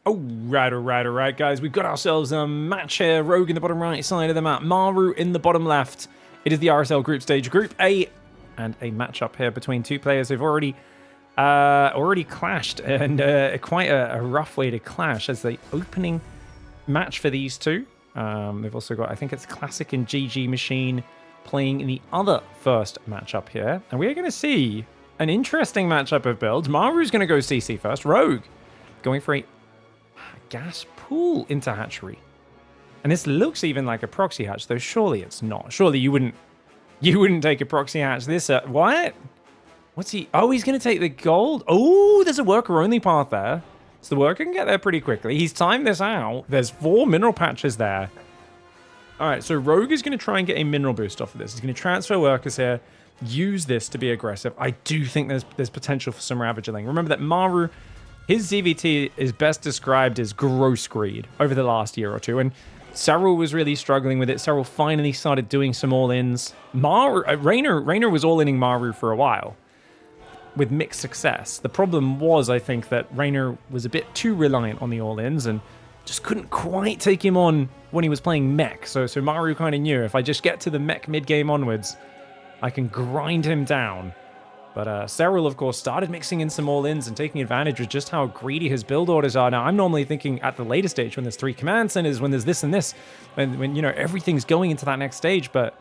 Alright, guys. We've got ourselves a match here. Rogue in the bottom right side of the map. MARU in the bottom left. It is the RSL group stage, Group A, and a matchup here between two players who've already clashed, and quite a rough way to clash as the opening match for these two. They've also got, I think it's Classic and GG Machine playing in the other first matchup here. And we're going to see an interesting matchup of builds. MARU's going to go CC first. Rogue going for a gas pool into hatchery. And this looks even like a proxy hatch, though surely it's not. Surely you wouldn't take a proxy hatch. This, what? What's he? Oh, he's going to take the gold. Oh, there's a worker only path there. So the worker can get there pretty quickly. He's timed this out. There's 4 mineral patches there. All right, so Rogue is going to try and get a mineral boost off of this. He's going to transfer workers here, use this to be aggressive. I do think there's potential for some ravaging. Remember that MARU, his ZVT is best described as gross greed over the last year or two. And Cyril was really struggling with it. Cyril finally started doing some all-ins. Raynor was all-inning MARU for a while with mixed success. The problem was, I think, that Raynor was a bit too reliant on the all-ins and just couldn't quite take him on when he was playing mech. So MARU kind of knew, if I just get to the mech mid-game onwards, I can grind him down. But Cyril, of course, started mixing in some all-ins and taking advantage of just how greedy his build orders are. Now, I'm normally thinking at the later stage when there's 3 command centers, when there's this and this, when you know, everything's going into that next stage. But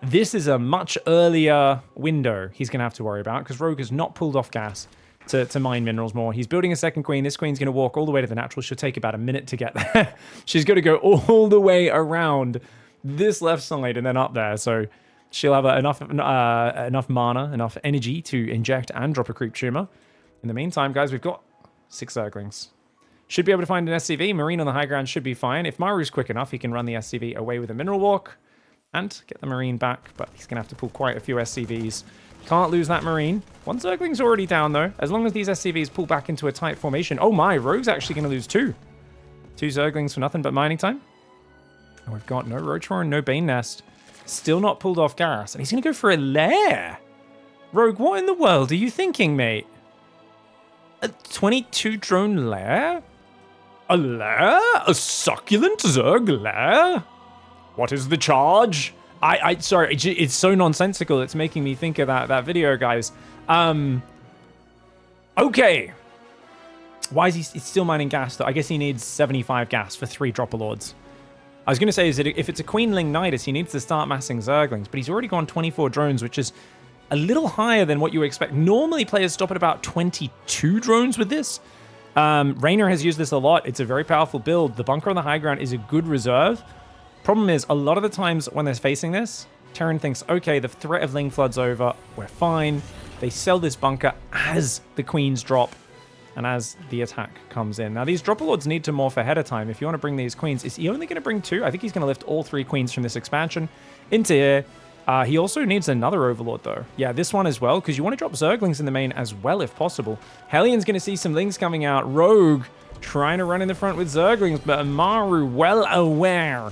this is a much earlier window he's going to have to worry about because Rogue has not pulled off gas to mine minerals more. He's building a second queen. This queen's going to walk all the way to the natural. She'll take about a minute to get there. She's going to go all the way around this left side and then up there. So she'll have enough mana, enough energy to inject and drop a creep tumor. In the meantime, guys, we've got 6 Zerglings. Should be able to find an SCV. Marine on the high ground should be fine. If Maru's quick enough, he can run the SCV away with a mineral walk and get the Marine back, but he's going to have to pull quite a few SCVs. Can't lose that Marine. 1 Zergling's already down, though. As long as these SCVs pull back into a tight formation. Oh my, Rogue's actually going to lose 2. 2 Zerglings for nothing but mining time. And we've got no Roachroar and no Bane Nest. Still not pulled off gas. And he's going to go for a lair. Rogue, what in the world are you thinking, mate? A 22 drone lair? A lair? A succulent Zerg lair? What is the charge? Sorry, it's so nonsensical. It's making me think of that video, guys. Okay. Why is he still mining gas, though? I guess he needs 75 gas for 3 Dropper Lords. I was going to say, is that if it's a Queenling Nidus, he needs to start massing Zerglings, but he's already gone 24 drones, which is a little higher than what you expect. Normally, players stop at about 22 drones with this. Raynor has used this a lot. It's a very powerful build. The bunker on the high ground is a good reserve. Problem is, a lot of the times when they're facing this, Terran thinks, okay, the threat of Ling Flood's over. We're fine. They sell this bunker as the queens drop and as the attack comes in. Now, these Dropper Lords need to morph ahead of time. If you want to bring these queens, is he only going to bring 2? I think he's going to lift all 3 queens from this expansion into here. He also needs another Overlord, though. Yeah, this one as well, because you want to drop Zerglings in the main as well, if possible. Hellions going to see some Lings coming out. Rogue trying to run in the front with Zerglings, but MARU well aware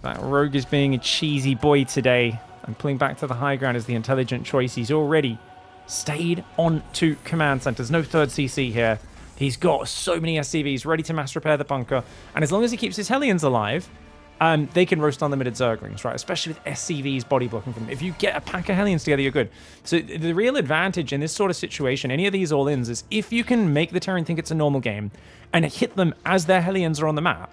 that Rogue is being a cheesy boy today. And pulling back to the high ground is the intelligent choice. He's already stayed on 2 command centers. No 3rd CC here. He's got so many SCVs ready to mass repair the bunker. And as long as he keeps his Hellions alive, they can roast unlimited Zerglings, right? Especially with SCVs body blocking from them. If you get a pack of Hellions together, you're good. So the real advantage in this sort of situation, any of these all-ins, is if you can make the Terran think it's a normal game and hit them as their Hellions are on the map,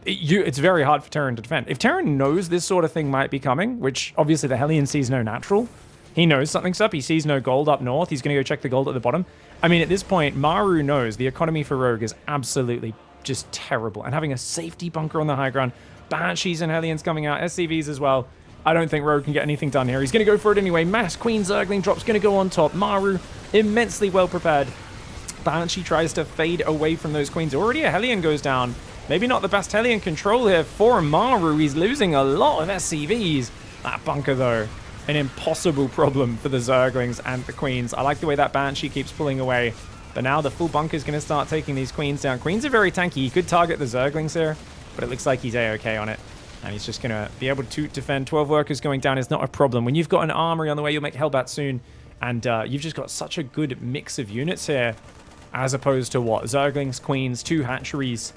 it's very hard for Terran to defend. If Terran knows this sort of thing might be coming, which obviously the Hellion sees no natural, he knows something's up. He sees no gold up north. He's going to go check the gold at the bottom. I mean, at this point, MARU knows the economy for Rogue is absolutely just terrible. And having a safety bunker on the high ground, Banshees and Hellions coming out, SCVs as well. I don't think Rogue can get anything done here. He's going to go for it anyway. Mass Queen Zergling drop's going to go on top. MARU immensely well prepared. Banshee tries to fade away from those queens. Already a Hellion goes down. Maybe not the best Hellion control here for MARU. He's losing a lot of SCVs. That bunker, though, an impossible problem for the Zerglings and the queens. I like the way that Banshee keeps pulling away. But now the full bunker is going to start taking these queens down. Queens are very tanky. He could target the Zerglings here, but it looks like he's A-okay on it. And he's just going to be able to defend. 12 workers going down is not a problem. When you've got an armory on the way, you'll make Hellbat soon. And you've just got such a good mix of units here. as opposed to what? Zerglings, Queens, 2 hatcheries.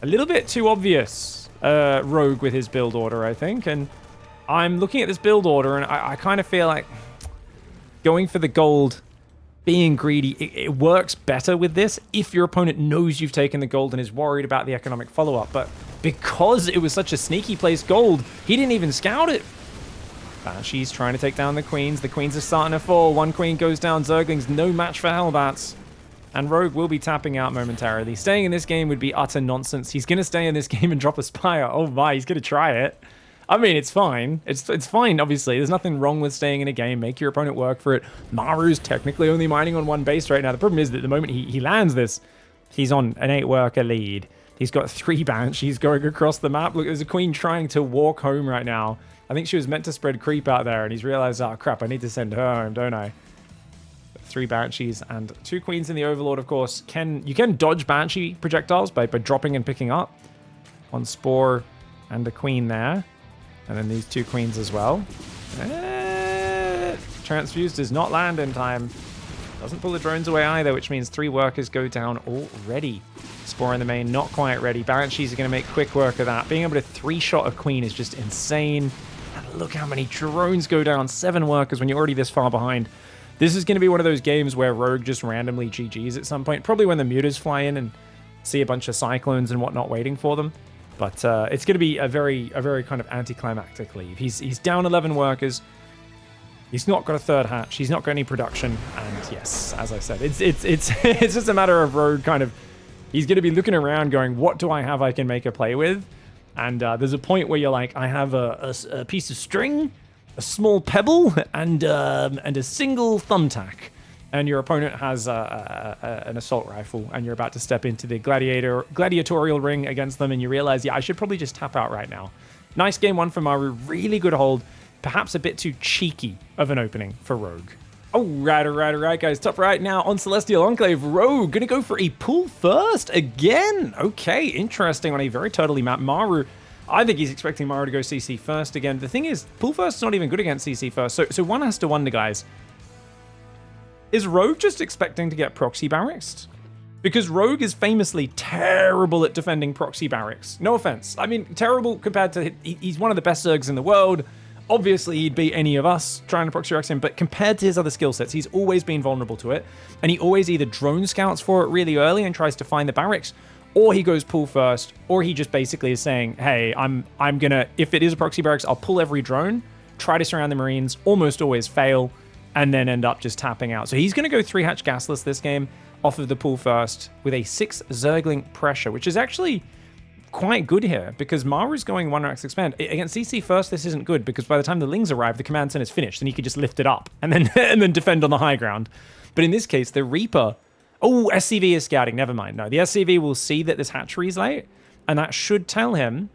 A little bit too obvious, Rogue with his build order, I think. And I'm looking at this build order, and I kind of feel like going for the gold, being greedy, it works better with this if your opponent knows you've taken the gold and is worried about the economic follow-up. But because it was such a sneaky placed gold, he didn't even scout it. Banshee's trying to take down the Queens. The Queens are starting to fall. 1 Queen goes down. Zerglings, no match for Hellbats. And Rogue will be tapping out momentarily. Staying in this game would be utter nonsense. He's going to stay in this game and drop a Spire. Oh my, he's going to try it. I mean, it's fine. It's fine, obviously. There's nothing wrong with staying in a game. Make your opponent work for it. Maru's technically only mining on 1 base right now. The problem is that the moment he lands this, he's on an 8-worker lead. He's got 3 Banshees going across the map. Look, there's a Queen trying to walk home right now. I think she was meant to spread creep out there, and he's realized, oh crap, I need to send her home, don't I? 3 Banshees and 2 Queens in the Overlord, of course. You can dodge Banshee projectiles by dropping and picking up. 1 Spore and a Queen there. And then these 2 Queens as well. Transfuse does not land in time. Doesn't pull the drones away either, which means 3 workers go down already. Spore in the main, not quite ready. Banshees are going to make quick work of that. Being able to 3-shot a Queen is just insane. And look how many drones go down. 7 workers when you're already this far behind. This is going to be one of those games where Rogue just randomly GGs at some point. Probably when the mutas fly in and see a bunch of Cyclones and whatnot waiting for them. But it's going to be a very kind of anticlimactic leave. He's down 11 workers. He's not got a 3rd hatch. He's not got any production. And yes, as I said, it's it's just a matter of Rogue kind of... He's going to be looking around going, what do I have I can make a play with? And there's a point where you're like, I have a piece of string, a small pebble, and a single thumbtack. And your opponent has an assault rifle, and you're about to step into the gladiatorial ring against them, and you realize, yeah, I should probably just tap out right now. Nice game 1 for Maru, really good hold. Perhaps a bit too cheeky of an opening for Rogue. All right, guys. Top right now on Celestial Enclave. Rogue gonna go for a pull first again. Okay, interesting on a very turtley map. Maru, I think he's expecting Maru to go CC first again. The thing is, pull first is not even good against CC first. So one has to wonder, guys, is Rogue just expecting to get proxy barracks? Because Rogue is famously terrible at defending proxy barracks. No offense. I mean, terrible compared to... He's one of the best Zergs in the world. Obviously, he'd beat any of us trying to proxy barracks him, but compared to his other skill sets, he's always been vulnerable to it. And he always either drone scouts for it really early and tries to find the barracks, or he goes pull first, or he just basically is saying, hey, I'm gonna... If it is a proxy barracks, I'll pull every drone, try to surround the Marines, almost always fail, and then end up just tapping out. So he's going to go 3-hatch gasless this game off of the pull first with a 6 Zergling pressure, which is actually quite good here because Maru's going 1-rax expand. Against CC first, this isn't good because by the time the Lings arrive, the command center is finished and he could just lift it up and then defend on the high ground. But in this case, the Reaper... Oh, SCV is scouting. Never mind. No, the SCV will see that this hatchery is late and that should tell him,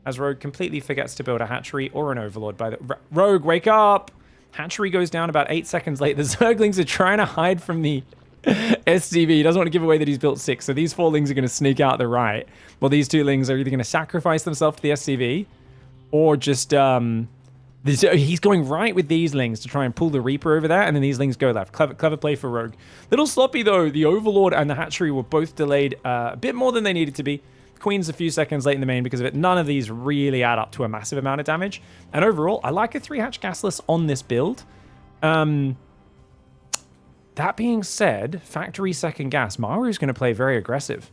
as Rogue completely forgets to build a hatchery or an Overlord by the... Rogue, wake up! Hatchery goes down about 8 seconds late. The Zerglings are trying to hide from the SCV. He doesn't want to give away that he's built 6. So these 4 Lings are going to sneak out the right. Well, these 2 Lings are either going to sacrifice themselves to the SCV or just... he's going right with these Lings to try and pull the Reaper over there. And then these Lings go left. Clever play for Rogue. Little sloppy, though. The Overlord and the Hatchery were both delayed a bit more than they needed to be. Queen's a few seconds late in the main because of it. None of these really add up to a massive amount of damage. And overall, I like a 3-hatch gasless on this build. That being said, factory second gas. Maru's going to play very aggressive.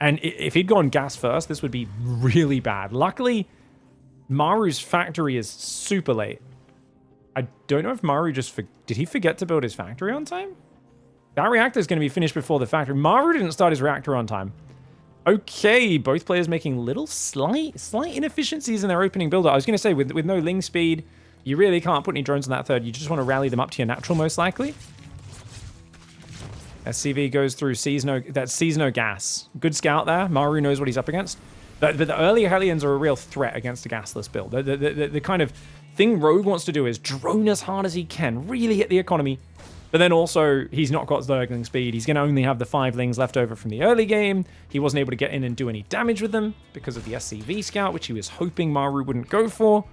And if he'd gone gas first, this would be really bad. Luckily, Maru's factory is super late. I don't know if Maru just... Did he forget to build his factory on time? That reactor is going to be finished before the factory. Maru didn't start his reactor on time. Okay, both players making little slight inefficiencies in their opening build. I was going to say, with no Ling speed, you really can't put any drones on that 3rd. You just want to rally them up to your natural, most likely. SCV goes through, sees no gas. Good scout there. Maru knows what he's up against. The early Hellions are a real threat against a gasless build. The kind of thing Rogue wants to do is drone as hard as he can, really hit the economy. But then also, he's not got Zergling speed. He's going to only have the 5 Lings left over from the early game. He wasn't able to get in and do any damage with them because of the SCV scout, which he was hoping Maru wouldn't go for.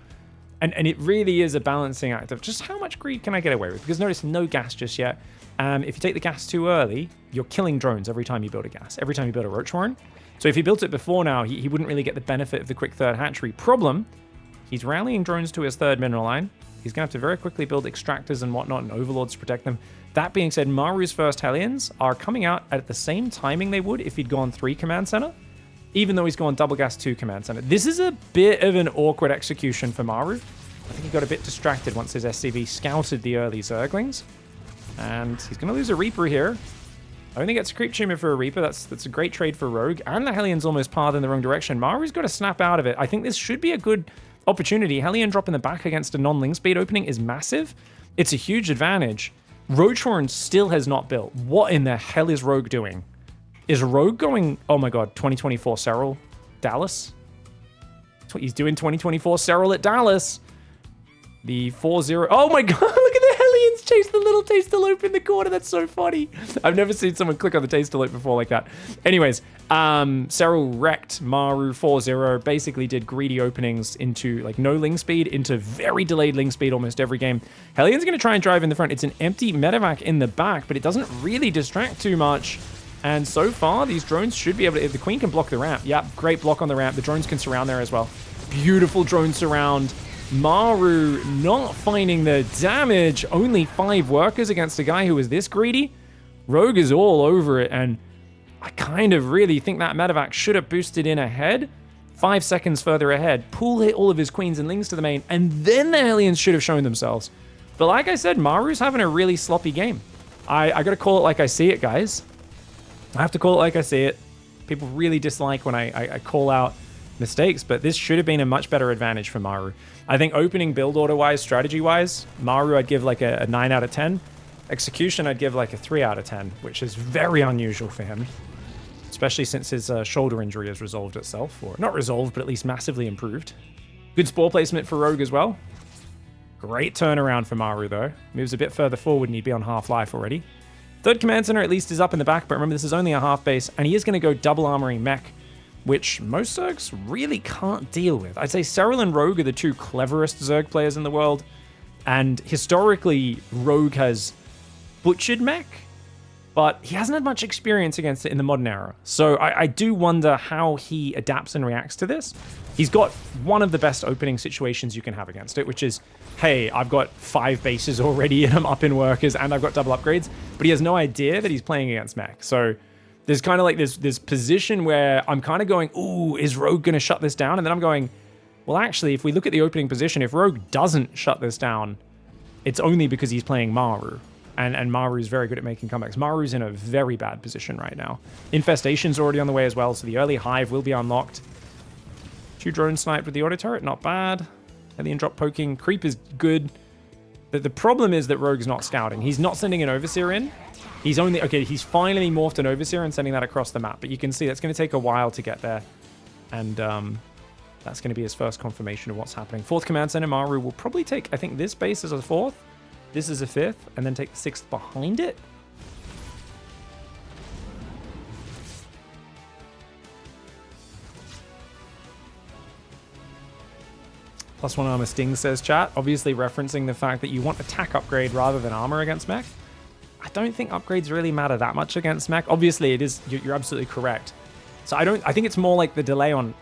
And it really is a balancing act of just how much greed can I get away with? Because notice no gas just yet. If you take the gas too early, you're killing drones every time you build a gas, every time you build a roach warren. So if he built it before now, he wouldn't really get the benefit of the quick third hatchery. Problem, he's rallying drones to his third mineral line. He's going to have to very quickly build extractors and whatnot and overlords to protect them. That being said, Maru's first Hellions are coming out at the same timing they would if he'd gone 3 command center, even though he's gone double gas 2 command center. This is a bit of an awkward execution for Maru. I think he got a bit distracted once his SCV scouted the early Zerglings. And he's going to lose a Reaper here. Only gets a Creep Tumor for a Reaper. That's a great trade for Rogue. And the Hellion's almost parred in the wrong direction. Maru's got to snap out of it. I think this should be a good opportunity. Hellion drop in the back against a non-link speed opening is massive. It's a huge advantage. Roach Warren still has not built. What in the hell is Rogue doing? Is Rogue going, oh my god, 2024 Serral Dallas? That's what he's doing, 2024 Serral at Dallas. The 4-0. Oh my god, look at the Hellions chase the little Tastalope in the corner. That's so funny. I've never seen someone click on the Tastalope before like that. Anyways, Serral wrecked Maru 4-0. Basically did greedy openings into like no ling speed, into very delayed ling speed almost every game. Hellion's going to try and drive in the front. It's an empty medevac in the back, but it doesn't really distract too much. And so far, these drones should be able to... If the Queen can block the ramp. Yep, great block on the ramp. The drones can surround there as well. Beautiful drone surround. Maru not finding the damage. Only 5 workers against a guy who was this greedy. Rogue is all over it, and I kind of really think that medevac should have boosted in ahead. 5 seconds further ahead. Pool hit all of his queens and lings to the main, and then the Hellions should have shown themselves. But like I said, Maru's having a really sloppy game. I gotta call it like I see it, guys. I have to call it like I see it. People really dislike when I call out mistakes, but this should have been a much better advantage for Maru. I think opening build order-wise, strategy-wise, Maru I'd give like a 9 out of 10. Execution I'd give like a 3 out of 10, which is very unusual for him, especially since his shoulder injury has resolved itself, or not resolved, but at least massively improved. Good spore placement for Rogue as well. Great turnaround for Maru though. Moves a bit further forward and he'd be on half-life already. Third command center at least is up in the back, but remember this is only a half base, and he is going to go double armoring mech, which most Zergs really can't deal with. I'd say Serral and Rogue are the 2 cleverest Zerg players in the world, and historically, Rogue has butchered mech, but he hasn't had much experience against it in the modern era. So I do wonder how he adapts and reacts to this. He's got one of the best opening situations you can have against it, which is, hey, I've got 5 bases already and I'm up in workers and I've got double upgrades, but he has no idea that he's playing against mech. So there's kind of like this position where I'm kind of going, ooh, is Rogue going to shut this down? And then I'm going, well, actually, if we look at the opening position, if Rogue doesn't shut this down, it's only because he's playing Maru. And Maru's very good at making comebacks. Maru's in a very bad position right now. Infestation's already on the way as well, so the early hive will be unlocked. 2 drone sniped with the auto turret, not bad. Alien drop poking. Creep is good. The problem is that Rogue's not scouting. He's not sending an Overseer in. He's only... Okay, he's finally morphed an Overseer and sending that across the map. But you can see that's going to take a while to get there. And that's going to be his first confirmation of what's happening. 4th command center, Maru will probably take, I think, this base as a 4th. This is a 5th, and then take the 6th behind it. +1 armor sting, says chat. Obviously referencing the fact that you want attack upgrade rather than armor against mech. I don't think upgrades really matter that much against mech. Obviously it is, you're absolutely correct. So I think it's more like the delay on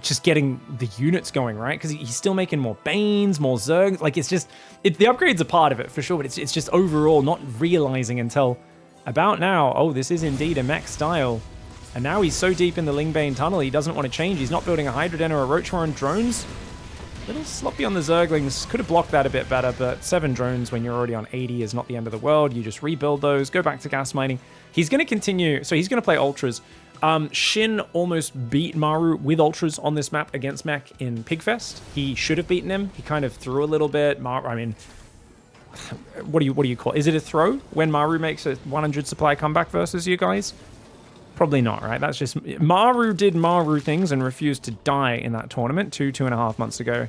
just getting the units going, right? Because he's still making more Banes, more Zergs. Like, it's just... the upgrade's a part of it, for sure, but it's just overall not realizing until about now, oh, this is indeed a mech style. And now he's so deep in the Lingbane tunnel, he doesn't want to change. He's not building a Hydra Den or a Roach Warren. Drones, a little sloppy on the Zerglings. Could have blocked that a bit better, but 7 drones when you're already on 80 is not the end of the world. You just rebuild those, go back to gas mining. He's going to continue... So he's going to play Ultras. Shin almost beat Maru with Ultras on this map against mech in Pigfest. He should have beaten him. He kind of threw a little bit. I mean, what do you call it? Is it a throw when Maru makes a 100 supply comeback versus you guys? Probably not, right? That's just... Maru did Maru things and refused to die in that tournament 2.5 months ago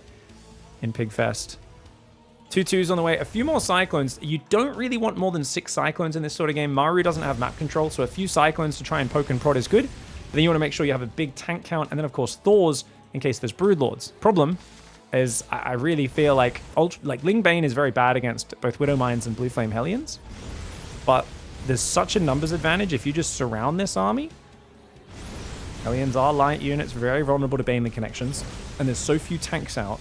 in Pigfest. 2 2s on the way. A few more Cyclones. You don't really want more than 6 Cyclones in this sort of game. Maru doesn't have map control, so a few Cyclones to try and poke and prod is good. But then you want to make sure you have a big tank count, and then, of course, Thors in case there's Broodlords. Problem, is I really feel like Ling Bane is very bad against both Widow Mines and Blue Flame Hellions, but there's such a numbers advantage if you just surround this army. Hellions are light units, very vulnerable to Baneley connections, and there's so few tanks out.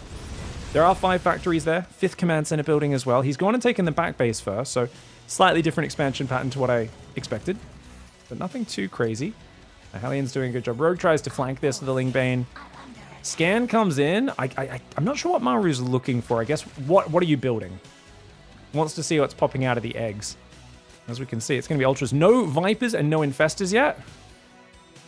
There are 5 factories there, 5th command center building as well. He's gone and taken the back base first, so slightly different expansion pattern to what I expected, but nothing too crazy. The Hellions doing a good job. Rogue tries to flank this with the Ling Bane. Scan comes in. I'm not sure what Maru's looking for. I guess, what are you building? Wants to see what's popping out of the eggs. As we can see, it's going to be Ultras. No Vipers and no Infestors yet.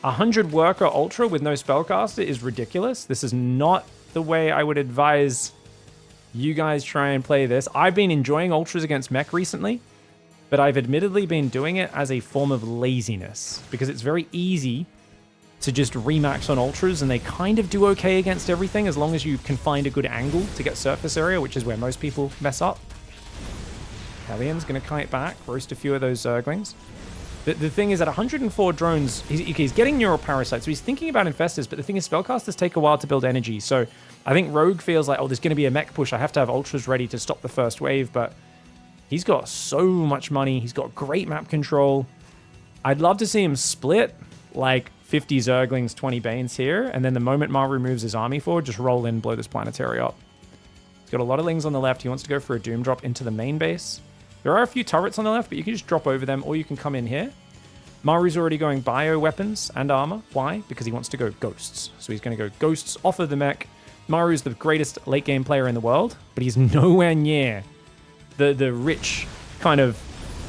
100 Worker Ultra with no Spellcaster is ridiculous. This is not the way I would advise you guys try and play this. I've been enjoying Ultras against Mech recently, but I've admittedly been doing it as a form of laziness because it's very easy to just remax on Ultras, and they kind of do okay against everything as long as you can find a good angle to get surface area, which is where most people mess up. Hellions going to kite back, roast a few of those Zerglings. The thing is, at 104 drones, he's getting Neuroparasites, so he's thinking about Infestors, but the thing is, Spellcasters take a while to build energy, so I think Rogue feels like, oh, there's going to be a Mech push, I have to have Ultras ready to stop the first wave, but he's got so much money, he's got great map control. I'd love to see him split, like 50 Zerglings, 20 Banes here, and then the moment Maru moves his army forward, just roll in, blow this planetary up. He's got a lot of Lings on the left, he wants to go for a Doom drop into the main base. There are a few turrets on the left, but you can just drop over them, or you can come in here. Maru's already going bio weapons and armor. Why? Because he wants to go ghosts. So he's going to go ghosts off of the mech. Maru's the greatest late game player in the world, but he's nowhere near the rich kind of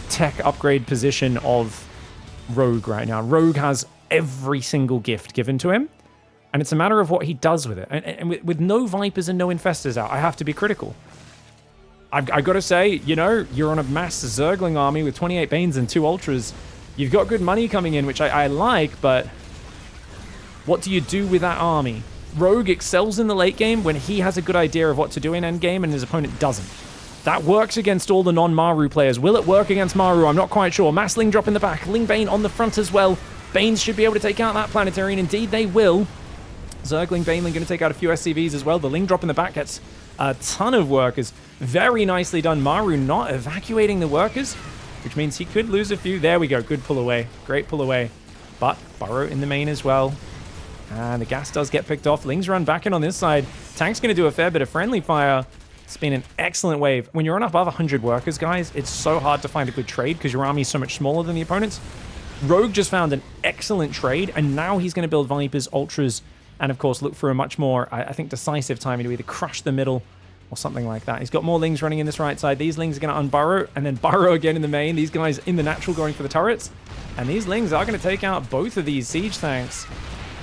tech upgrade position of Rogue right now. Rogue has every single gift given to him, and it's a matter of what he does with it. And with no Vipers and no Infestors out, I have to be critical. I've got to say, you know, you're on a mass Zergling army with 28 Banes and 2 Ultras. You've got good money coming in, which I like, but what do you do with that army? Rogue excels in the late game when he has a good idea of what to do in endgame and his opponent doesn't. That works against all the non-Maru players. Will it work against Maru? I'm not quite sure. Mass Ling drop in the back. Ling Bane on the front as well. Banes should be able to take out that planetary, and indeed they will. Zergling, Baneling going to take out a few SCVs as well. The Ling drop in the back gets a ton of workers. Very nicely done. Maru not evacuating the workers, which means he could lose a few. There we go. Good pull away. Great pull away. But Burrow in the main as well. And the gas does get picked off. Lings run back in on this side. Tank's going to do a fair bit of friendly fire. It's been an excellent wave. When you're on above 100 workers, guys, it's so hard to find a good trade because your army is so much smaller than the opponent's. Rogue just found an excellent trade, and now he's going to build Vipers, Ultras, and of course look for a much more, I think, decisive timing to either crush the middle or something like that. He's got more Lings running in this right side. These Lings are going to unburrow and then burrow again in the main. These guys in the natural going for the turrets. And these Lings are going to take out both of these siege tanks.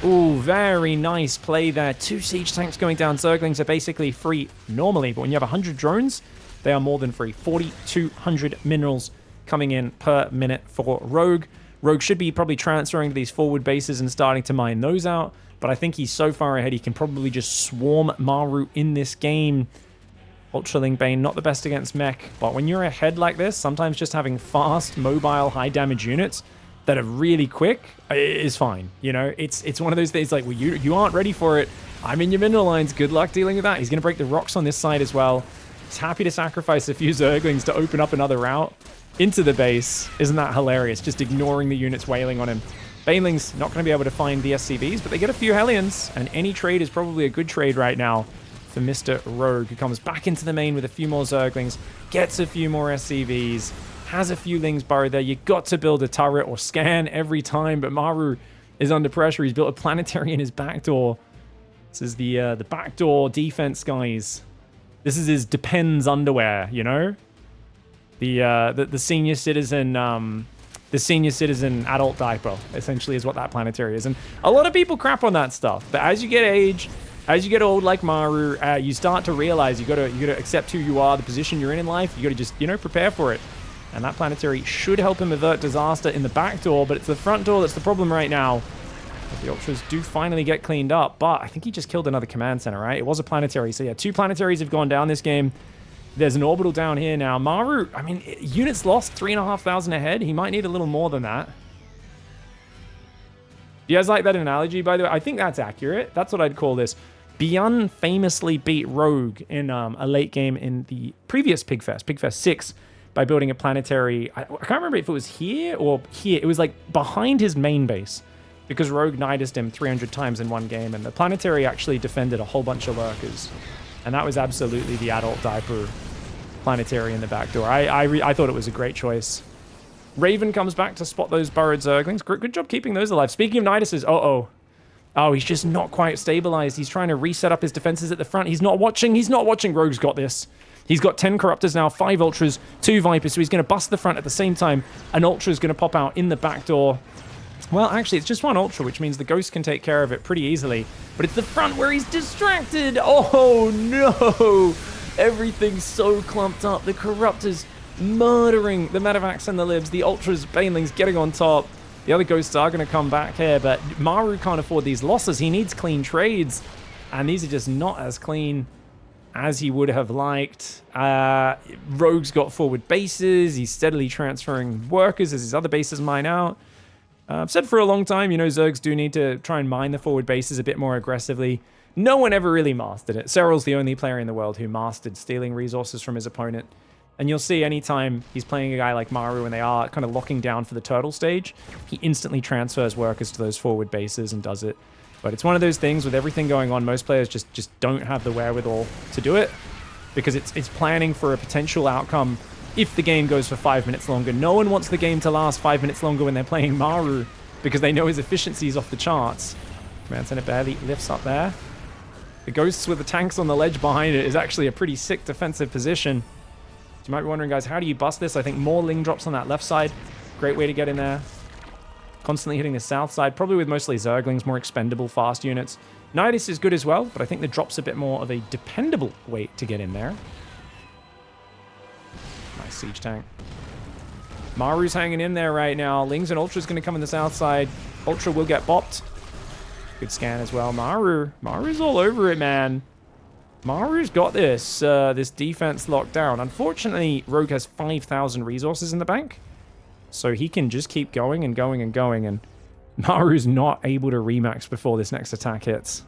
Ooh, very nice play there. 2 siege tanks going down. Zerglings are basically free normally, but when you have 100 drones, they are more than free. 4,200 minerals coming in per minute for Rogue. Rogue should be probably transferring to these forward bases and starting to mine those out, but I think he's so far ahead he can probably just swarm Maru in this game. Ultra Ling Bane, not the best against Mech, but when you're ahead like this, sometimes just having fast, mobile, high damage units that are really quick is fine. You know, it's one of those things like, well, you aren't ready for it. I'm in your mineral lines. Good luck dealing with that. He's going to break the rocks on this side as well. He's happy to sacrifice a few Zerglings to open up another route into the base. Isn't that hilarious? Just ignoring the units wailing on him. Baneling's not going to be able to find the SCVs, but they get a few Hellions, and any trade is probably a good trade right now for Mr. Rogue, who comes back into the main with a few more Zerglings, gets a few more SCVs, has a few Lings burrowed there. You got to build a turret or scan every time, but Maru is under pressure. He's built a planetary in his backdoor. This is the backdoor defense, guys. This is his depends underwear, you know? The senior citizen adult diaper, essentially, is what that planetary is. And a lot of people crap on that stuff, but as you get age, as you get old like Maru, you start to realize you gotta accept who you are, the position you're in life. You gotta just, you know, prepare for it. And that planetary should help him avert disaster in the back door, but it's the front door that's the problem right now. The Ultras do finally get cleaned up, but I think he just killed another command center, right? It was a planetary, so yeah, 2 planetaries have gone down this game. There's an orbital down here now. Maru, I mean, units lost 3,500 ahead. He might need a little more than that. Do you guys like that analogy, by the way? I think that's accurate. That's what I'd call this. Beyond famously beat Rogue in a late game in the previous Pigfest 6, by building a planetary. I can't remember if it was here or here. It was like behind his main base, because Rogue Nidus'd him 300 times in one game, and the planetary actually defended a whole bunch of lurkers. And that was absolutely the adult diaper planetary in the back door. I thought it was a great choice. Raven comes back to spot those burrowed Zerglings. Good job keeping those alive. Speaking of Nidus's, oh, he's just not quite stabilized. He's trying to reset up his defenses at the front. He's not watching. Rogue's got this. He's got 10 Corruptors now, 5 Ultras, 2 Vipers, so he's going to bust the front at the same time. An Ultra is going to pop out in the back door. Well, actually, it's just one Ultra, which means the Ghost can take care of it pretty easily. But it's the front where he's distracted. Oh, no. Everything's so clumped up. The Corruptors murdering the Medivacs and the Libs. The Ultras, Banelings getting on top. The other Ghosts are going to come back here, but Maru can't afford these losses. He needs clean trades, and these are just not as clean as he would have liked. Rogue's got forward bases. He's steadily transferring workers as his other bases mine out. I've said for a long time, Zergs do need to try and mine the forward bases a bit more aggressively. No one ever really mastered it. Cyril's the only player in the world who mastered stealing resources from his opponent. And you'll see anytime he's playing a guy like Maru and they are kind of locking down for the turtle stage, he instantly transfers workers to those forward bases and does it. But it's one of those things with everything going on, most players just don't have the wherewithal to do it, because it's planning for a potential outcome if the game goes for 5 minutes longer. No one wants the game to last 5 minutes longer when they're playing Maru, because they know his efficiency is off the charts. Command Center barely lifts up there. The Ghosts with the tanks on the ledge behind it is actually a pretty sick defensive position. You might be wondering, guys, how do you bust this? I think more Ling drops on that left side. Great way to get in there. Constantly hitting the south side, probably with mostly Zerglings, more expendable fast units. Nidus is good as well, but I think the drop's a bit more of a dependable way to get in there. Nice siege tank. Maru's hanging in there right now. Lings and Ultra's going to come in the south side. Ultra will get bopped. Good scan as well. Maru's all over it, man. Maru's got this defense locked down. Unfortunately, Rogue has 5,000 resources in the bank, so he can just keep going and going and going, and Maru's not able to remax before this next attack hits.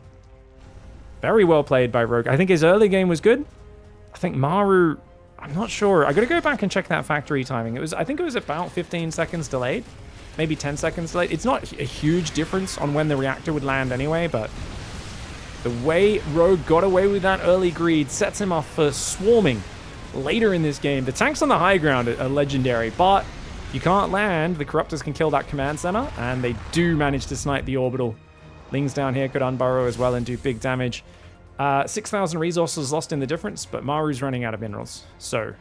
Very well played by Rogue. I think his early game was good. I think Maru, I'm not sure. I got to go back and check that factory timing. I think it was about 15 seconds delayed, maybe 10 seconds delayed. It's not a huge difference on when the reactor would land anyway, but the way Rogue got away with that early greed sets him off for swarming later in this game. The tanks on the high ground are legendary, but you can't land. The Corruptors can kill that command center, and they do manage to snipe the orbital. Lings down here could unburrow as well and do big damage. 6,000 resources lost in the difference, but Maru's running out of minerals. So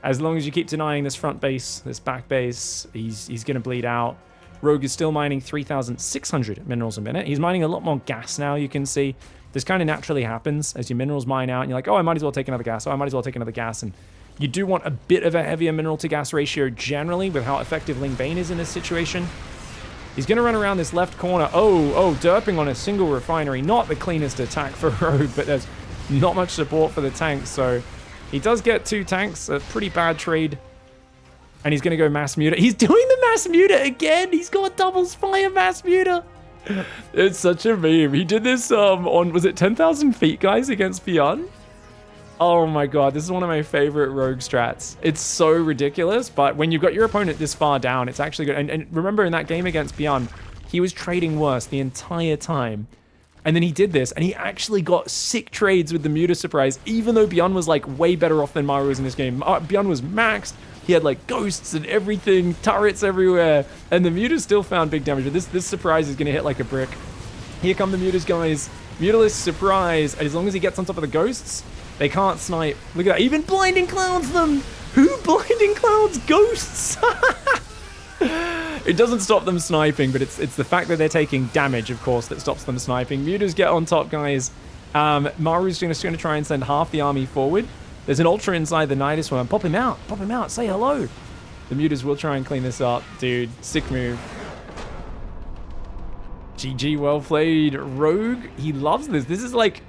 as long as you keep denying this front base, this back base, he's going to bleed out. Rogue is still mining 3,600 minerals a minute. He's mining a lot more gas now, you can see. This kind of naturally happens as your minerals mine out, and you're like, oh, I might as well take another gas. Oh, I might as well take another gas. And you do want a bit of a heavier mineral to gas ratio generally with how effective Ling Bane is in this situation. He's going to run around this left corner. Oh, derping on a single refinery. Not the cleanest attack for Rogue, but there's not much support for the tanks. So he does get 2 tanks, a pretty bad trade. And he's going to go mass muta. He's doing the mass muta again. He's got doubles fire mass muta. It's such a meme. He did this on, was it 10,000 feet, guys, against Beyond? Oh my god, this is one of my favorite Rogue strats. It's so ridiculous, but when you've got your opponent this far down, it's actually good. And remember in that game against Beyond, he was trading worse the entire time. And then he did this, and he actually got sick trades with the Muta Surprise, even though Beyond was like way better off than Maru was in this game. Beyond was maxed. He had like ghosts and everything, turrets everywhere, and the Mutas still found big damage. But this Surprise is going to hit like a brick. Here come the Mutas, guys. Mutalisk Surprise. And as long as he gets on top of the ghosts, they can't snipe. Look at that. Even Blinding Clouds them. Who Blinding Clouds ghosts? It doesn't stop them sniping, but it's the fact that they're taking damage, of course, that stops them sniping. Mutas get on top, guys. Maru's just going to try and send half the army forward. There's an Ultra inside the Nidus one. Pop him out. Pop him out. Say hello. The Mutas will try and clean this up. Dude, sick move. GG, well played. Rogue, he loves this. This is like,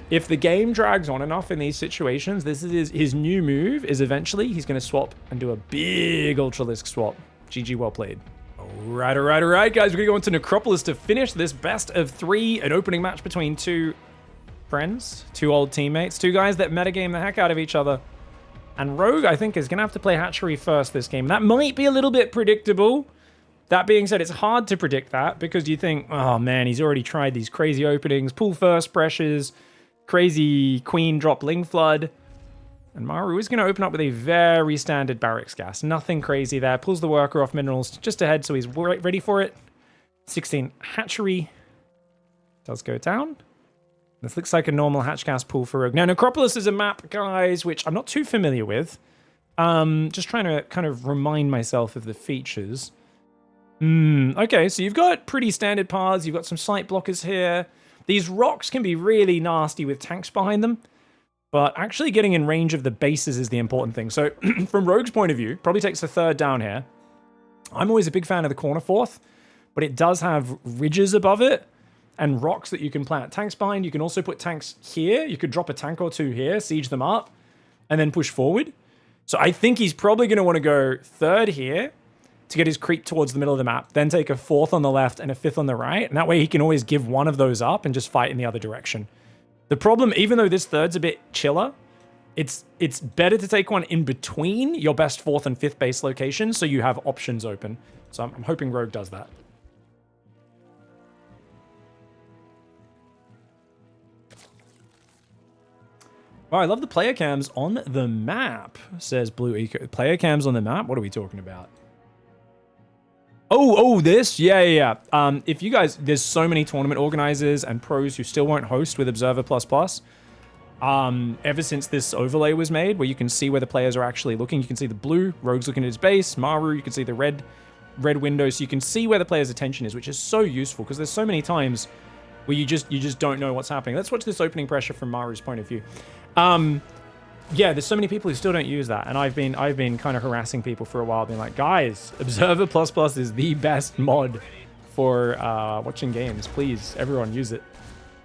if the game drags on enough in these situations, this is his new move is eventually he's going to swap and do a big Ultralisk swap. GG, well played. All right, guys. We're going to go into Necropolis to finish this best of 3, an opening match between 2 friends, 2 old teammates, 2 guys that metagame the heck out of each other. And Rogue, I think, is going to have to play hatchery first this game. That might be a little bit predictable. That being said, it's hard to predict that because you think, oh man, he's already tried these crazy openings, pull first pressures, crazy queen drop Ling Flood. And MARU is going to open up with a very standard barracks gas. Nothing crazy there. Pulls the worker off minerals just ahead, so he's ready for it. 16 hatchery does go down. This looks like a normal hatch gas pool for Rogue. Now, Necropolis is a map, guys, which I'm not too familiar with. Just trying to kind of remind myself of the features. Okay, so you've got pretty standard paths. You've got some slight blockers here. These rocks can be really nasty with tanks behind them. But actually getting in range of the bases is the important thing. So from Rogue's point of view, probably takes the 3rd down here. I'm always a big fan of the corner 4th, but it does have ridges above it and rocks that you can plant tanks behind. You can also put tanks here. You could drop a tank or 2 here, siege them up, and then push forward. So I think he's probably going to want to go 3rd here to get his creep towards the middle of the map, then take a 4th on the left and a 5th on the right. And that way he can always give one of those up and just fight in the other direction. The problem, even though this 3rd's a bit chiller, it's better to take one in between your best 4th and 5th base locations so you have options open. So I'm hoping Rogue does that. Oh, I love the player cams on the map, says Blue Eco. Player cams on the map? What are we talking about? Oh, this? Yeah. If you guys, there's so many tournament organizers and pros who still won't host with Observer++. Ever since this overlay was made, where you can see where the players are actually looking, you can see the blue, Rogue's looking at his base, MARU, you can see the red window, so you can see where the player's attention is, which is so useful, because there's so many times where you just don't know what's happening. Let's watch this opening pressure from MARU's point of view. Yeah, there's so many people who still don't use that, and I've been kind of harassing people for a while, being like, guys, Observer++ is the best mod for watching games. Please, everyone use it.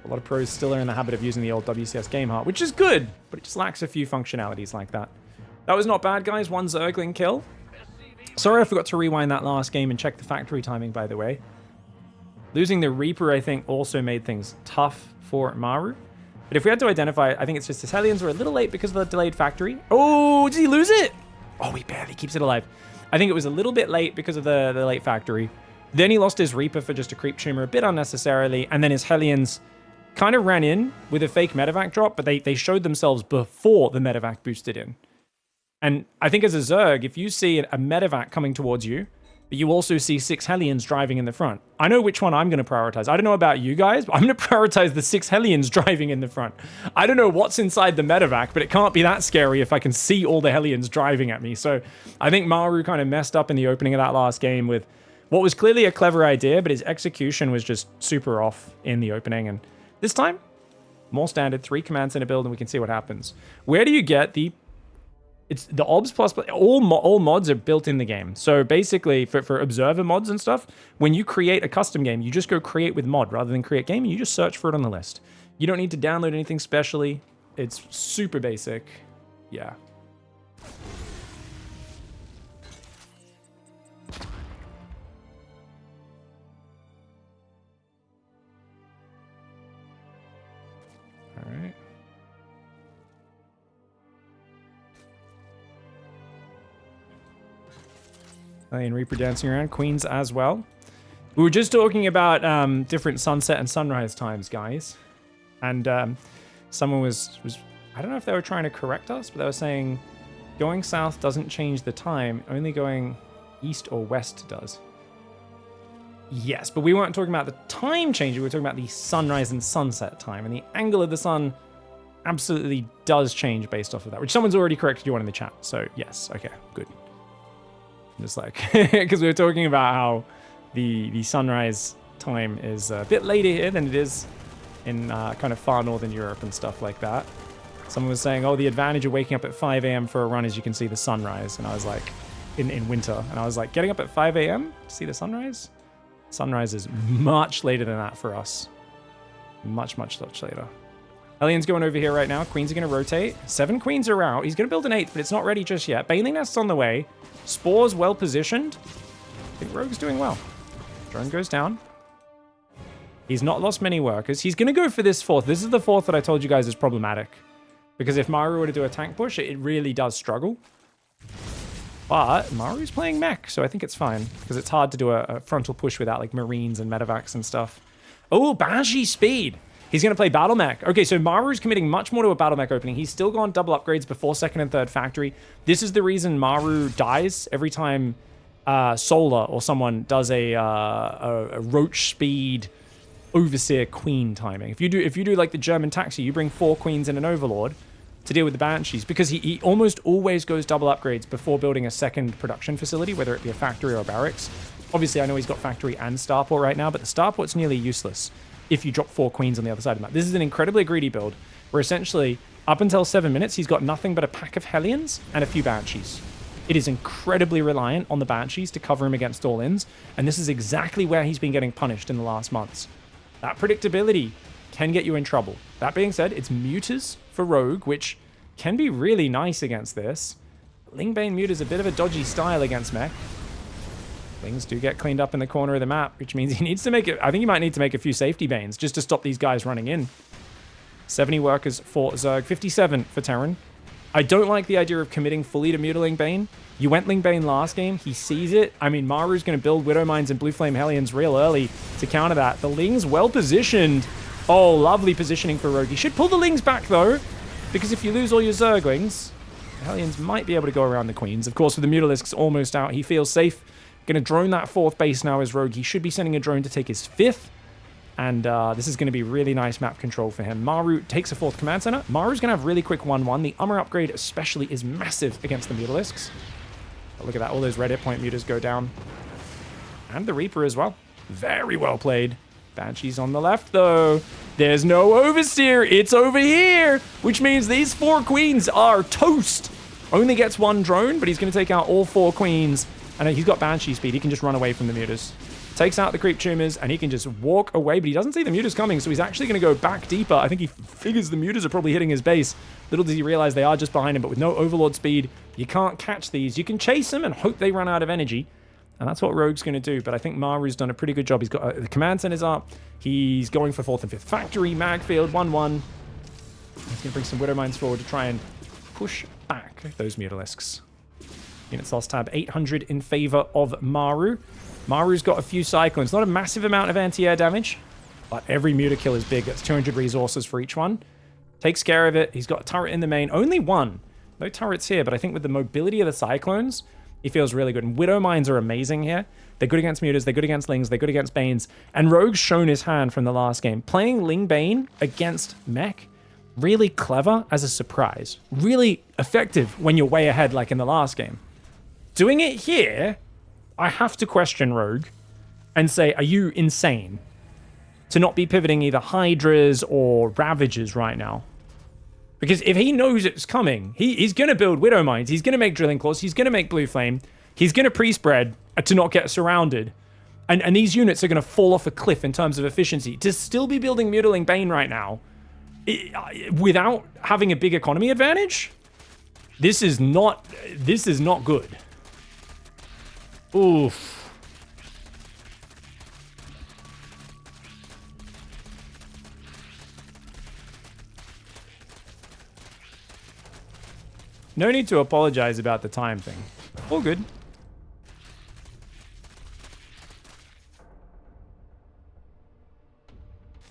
A lot of pros still are in the habit of using the old WCS game heart, which is good, but it just lacks a few functionalities like that. That was not bad, guys. 1 Zergling kill. Sorry I forgot to rewind that last game and check the factory timing, by the way. Losing the Reaper, I think, also made things tough for MARU. But if we had to identify, I think it's just his Hellions were a little late because of the delayed factory. Oh, did he lose it? Oh, he barely keeps it alive. I think it was a little bit late because of the late factory. Then he lost his Reaper for just a creep tumor a bit unnecessarily. And then his Hellions kind of ran in with a fake medevac drop, but they showed themselves before the medevac boosted in. And I think as a Zerg, if you see a medevac coming towards you, but you also see 6 Hellions driving in the front, I know which one I'm going to prioritize. I don't know about you guys, but I'm going to prioritize the 6 Hellions driving in the front. I don't know what's inside the medevac, but it can't be that scary if I can see all the Hellions driving at me. So I think MARU kind of messed up in the opening of that last game with what was clearly a clever idea, but his execution was just super off in the opening. And this time, more standard, 3 commands in a build, and we can see what happens. Where do you get the... It's the OBS plus all mods are built in the game. So basically, for observer mods and stuff, when you create a custom game, you just go create with mod rather than create game. You just search for it on the list. You don't need to download anything specially. It's super basic. Yeah. All right. And Reaper dancing around, Queens as well. We were just talking about different sunset and sunrise times, guys. And someone was, I don't know if they were trying to correct us, but they were saying going south doesn't change the time, only going east or west does. Yes, but we weren't talking about the time change, we were talking about the sunrise and sunset time, and the angle of the sun absolutely does change based off of that, which someone's already corrected you on in the chat. So yes, okay, good. Just like, because we were talking about how the sunrise time is a bit later here than it is in kind of far northern Europe and stuff like that. Someone was saying, oh, the advantage of waking up at 5 a.m. for a run is you can see the sunrise. And I was like, in winter. And I was like, getting up at 5 a.m. to see the sunrise? Sunrise is much later than that for us. Much later. Hellions going over here right now. Queens are going to rotate. 7 queens are out. He's going to build an 8th, but it's not ready just yet. Baneling Nest's on the way. Spores well positioned. I think Rogue's doing well. Drone goes down. He's not lost many workers. He's going to go for this fourth. This is the fourth that I told you guys is problematic. Because if Maru were to do a tank push, it really does struggle. But Maru's playing mech, so I think it's fine. Because it's hard to do a frontal push without like Marines and medevacs and stuff. Oh, Banshee speed. He's going to play Battle Mech. Okay, so Maru's committing much more to a Battle Mech opening. He's still gone double upgrades before second and third factory. This is the reason Maru dies every time Solar or someone does a Roach speed Overseer Queen timing. If you do like the German taxi, you bring 4 Queens and an Overlord to deal with the Banshees, because he almost always goes double upgrades before building a second production facility, whether it be a factory or a barracks. Obviously, I know he's got factory and starport right now, but the starport's nearly useless if you drop 4 Queens on the other side of the map. This is an incredibly greedy build, where essentially, up until 7 minutes, he's got nothing but a pack of Hellions and a few Banshees. It is incredibly reliant on the Banshees to cover him against all-ins, and this is exactly where he's been getting punished in the last months. That predictability can get you in trouble. That being said, it's Mutas for Rogue, which can be really nice against this. Lingbane Mute is a bit of a dodgy style against Mech. Things do get cleaned up in the corner of the map, which means he needs to make it. I think he might need to make a few safety banes just to stop these guys running in. 70 workers for Zerg, 57 for Terran. I don't like the idea of committing fully to Mutiling Bane. You went Lingbane last game. He sees it. I mean, Maru's going to build Widow Mines and Blue Flame Hellions real early to counter that. The Ling's well positioned. Oh, lovely positioning for Rogue. You should pull the Lings back, though, because if you lose all your Zerglings, the Hellions might be able to go around the Queens. Of course, with the Mutalisks almost out, he feels safe. Going to drone that 4th base now as Rogue. He should be sending a drone to take his 5th. And this is going to be really nice map control for him. Maru takes a 4th command center. Maru's going to have really quick 1-1. The armor upgrade especially is massive against the Mutalisks. But look at that. All those red hit point mutas go down. And the Reaper as well. Very well played. Banshee's on the left, though. There's no Overseer. It's over here, which means these 4 Queens are toast. Only gets 1 drone, but he's going to take out all 4 Queens. And he's got Banshee speed. He can just run away from the mutas. Takes out the creep tumors, and he can just walk away, but he doesn't see the mutas coming, so he's actually going to go back deeper. I think he figures the mutas are probably hitting his base. Little does he realize they are just behind him, but with no Overlord speed, you can't catch these. You can chase them and hope they run out of energy, and that's what Rogue's going to do. But I think Maru's done a pretty good job. He's got the command centers up. He's going for 4th and 5th factory, Magfield, 1-1. He's going to bring some Widow Mines forward to try and push back those Mutalisks. Units lost tab 800 in favor of Maru. Maru's got a few Cyclones. Not a massive amount of anti-air damage, but every Muta kill is big. That's 200 resources for each one. Takes care of it. He's got a turret in the main. Only 1. No turrets here, but I think with the mobility of the Cyclones, he feels really good. And Widow Mines are amazing here. They're good against Mutas. They're good against Lings. They're good against Banes. And Rogue's shown his hand from the last game. Playing Ling Bane against Mech, really clever as a surprise. Really effective when you're way ahead like in the last game. Doing it here, I have to question Rogue and say, are you insane to not be pivoting either Hydras or Ravagers right now? Because if he knows it's coming, he's going to build Widow Mines. He's going to make Drilling Claws. He's going to make Blue Flame. He's going to pre-spread to not get surrounded. And these units are going to fall off a cliff in terms of efficiency. To still be building Mutiling Bane right now, without having a big economy advantage, this is not good. Oof. No need to apologize about the time thing. All good.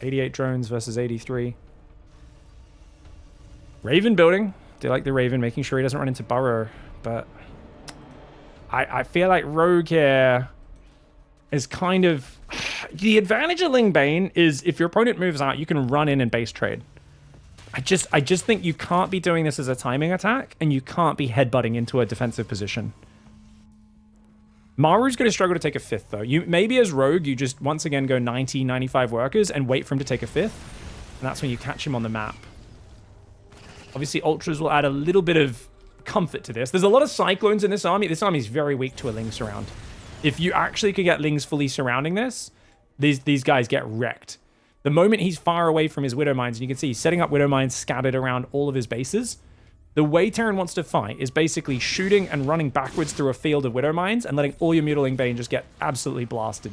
$88 drones versus 83. Raven building. Do like the Raven, making sure he doesn't run into Burrow, but I feel like Rogue here is kind of... The advantage of Ling Bane is if your opponent moves out, you can run in and base trade. I just think you can't be doing this as a timing attack, and you can't be headbutting into a defensive position. Maru's going to struggle to take a 5th, though. Maybe as Rogue, you just once again go 90, 95 workers and wait for him to take a 5th, and that's when you catch him on the map. Obviously, Ultras will add a little bit of comfort to this. There's a lot of Cyclones in this army. This army is very weak to a Ling surround. If you actually could get Lings fully surrounding this, these guys get wrecked. The moment he's far away from his Widow Mines, and you can see he's setting up Widow Mines scattered around all of his bases, the way Terran wants to fight is basically shooting and running backwards through a field of Widow Mines and letting all your Mutiling Bane just get absolutely blasted.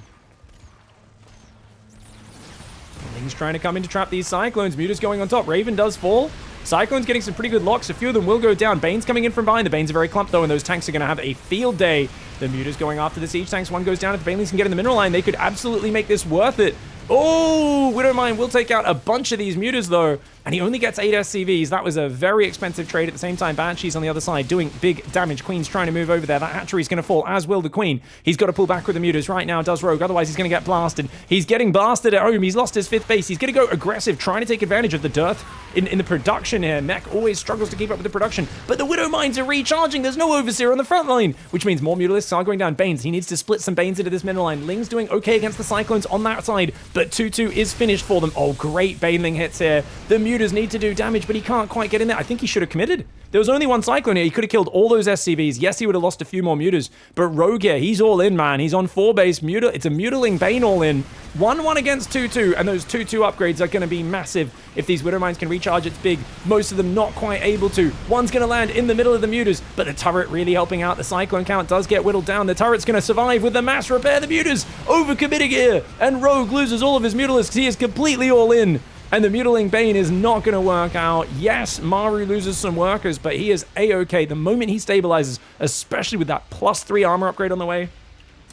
Bane's trying to come in to trap these Cyclones. Muta's going on top. Raven does fall. Cyclone's getting some pretty good locks. A few of them will go down. Bane's coming in from behind. The Banes are very clumped, though, and those tanks are going to have a field day. The Muta's going after the siege tanks. One goes down. If the Banelings can get in the mineral line, they could absolutely make this worth it. Oh, Widowmine will take out a bunch of these Mutas, though, and he only gets 8 SCVs. That was a very expensive trade. At the same time, Banshee's on the other side doing big damage. Queen's trying to move over there. That hatchery's going to fall, as will the Queen. He's got to pull back with the Mutas right now, does Rogue. Otherwise, he's going to get blasted. He's getting blasted at home. He's lost his 5th base. He's going to go aggressive, trying to take advantage of the dearth in the production here. Mech always struggles to keep up with the production, but the Widow Mines are recharging. There's no Overseer on the front line, which means more Mutalisks are going down. Banes, he needs to split some Banes into this middle line. Ling's doing okay against the Cyclones on that side, but 2-2 is finished for them. Oh, great Baneling hits here. The Mutas need to do damage, but he can't quite get in there. I think he should have committed. There was only one Cyclone here. He could have killed all those SCVs. Yes, he would have lost a few more Mutas, but Rogue here, he's all in, man. He's on 4 base. It's a Mutaling Bane all in. 1-1 against 2-2, and those 2-2 upgrades are going to be massive if these Widow Mines can recharge. It's big. Most of them not quite able to. One's going to land in the middle of the Mutas, but the turret really helping out. The Cyclone count does get whittled down. The turret's going to survive with the mass repair. The Mutas overcommitting here, and Rogue loses all of his Mutalisks. He is completely all in, and the Mutaling Bane is not going to work out. Yes, Maru loses some workers, but he is A-okay. The moment he stabilizes, especially with that +3 armor upgrade on the way,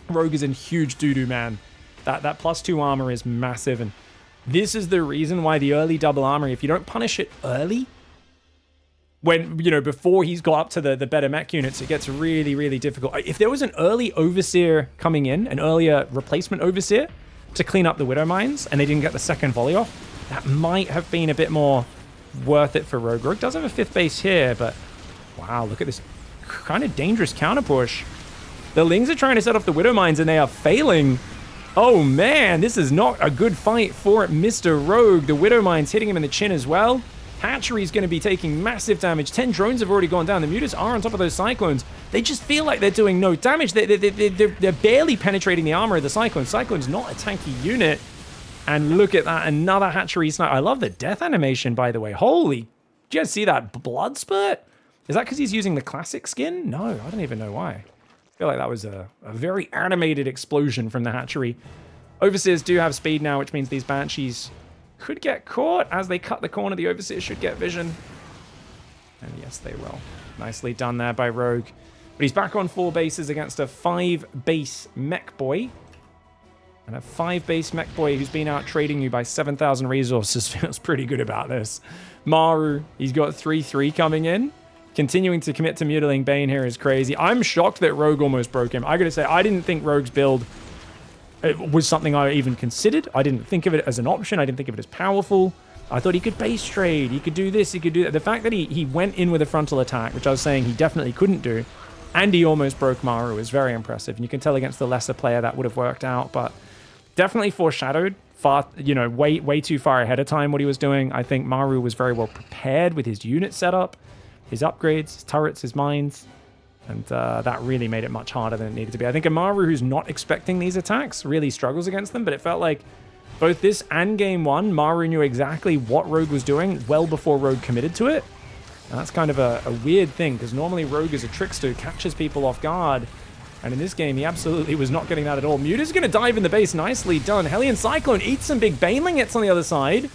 Rogue is in huge doo-doo, man. That +2 armor is massive, and this is the reason why the early double armor, if you don't punish it early, when, you know, before he's got up to the better mech units, it gets really, really difficult. If there was an early Overseer coming in, an earlier replacement Overseer to clean up the Widow Mines, and they didn't get the second volley off, that might have been a bit more worth it for Rogue. Rogue does have a 5th base here, but wow, look at this kind of dangerous counter push. The Lings are trying to set off the Widow Mines, and they are failing. Oh man, this is not a good fight for Mr. Rogue. The Widow Mine's hitting him in the chin as well. Hatchery's going to be taking massive damage. 10 drones have already gone down. The Mutas are on top of those Cyclones. They just feel like they're doing no damage. They're barely penetrating the armor of the Cyclone. Cyclone's not a tanky unit. And look at that, another hatchery snipe. I love the death animation, by the way. Holy, did you guys see that blood spurt? Is that because he's using the classic skin? No, I don't even know why. I feel like that was a very animated explosion from the hatchery. Overseers do have speed now, which means these Banshees could get caught. As they cut the corner, the Overseers should get vision. And yes, they will. Nicely done there by Rogue. But he's back on 4 bases against a 5-base mech boy. And a 5-base mech boy who's been out trading you by 7,000 resources feels pretty good about this. Maru, he's got 3-3 coming in. Continuing to commit to Mutaling Bane here is crazy. I'm shocked that Rogue almost broke him. I gotta say, I didn't think Rogue's build was something I even considered. I didn't think of it as an option. I didn't think of it as powerful. I thought he could base trade. He could do this. He could do that. The fact that he went in with a frontal attack, which I was saying he definitely couldn't do, and he almost broke Maru is very impressive. And you can tell against the lesser player that would have worked out, but definitely foreshadowed far, you know, way too far ahead of time what he was doing. I think Maru was very well prepared with his unit setup, his upgrades, his turrets, his mines, and that really made it much harder than it needed to be. I think a Maru who's not expecting these attacks really struggles against them, but it felt like both this and game 1, Maru knew exactly what Rogue was doing well before Rogue committed to it. And that's kind of a weird thing, because normally Rogue is a trickster who catches people off guard, and in this game, he absolutely was not getting that at all. Muta's going to dive in the base. Nicely done. Hellion Cyclone eats some big Baneling hits on the other side.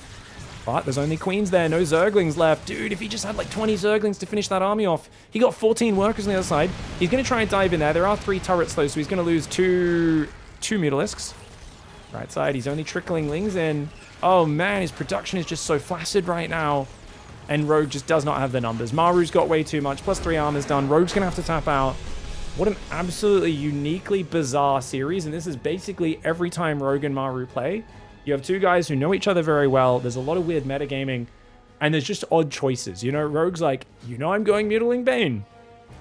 But there's only Queens there. No Zerglings left. Dude, if he just had like 20 Zerglings to finish that army off. He got 14 workers on the other side. He's going to try and dive in there. There are 3 turrets though, so he's going to lose two Mutalisks. Right side, he's only trickling Lings in. Oh man, his production is just so flaccid right now. And Rogue just does not have the numbers. Maru's got way too much. +3 armor's done. Rogue's going to have to tap out. What an absolutely uniquely bizarre series. And this is basically every time Rogue and Maru play. You have 2 guys who know each other very well. There's a lot of weird metagaming. And there's just odd choices. You know, Rogue's like, you know I'm going Mutaling Bane.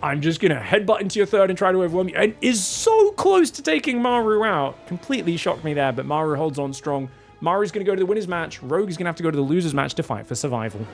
I'm just going to headbutt into your third and try to overwhelm you. And is so close to taking Maru out. Completely shocked me there, but Maru holds on strong. Maru's going to go to the winner's match. Rogue is going to have to go to the loser's match to fight for survival.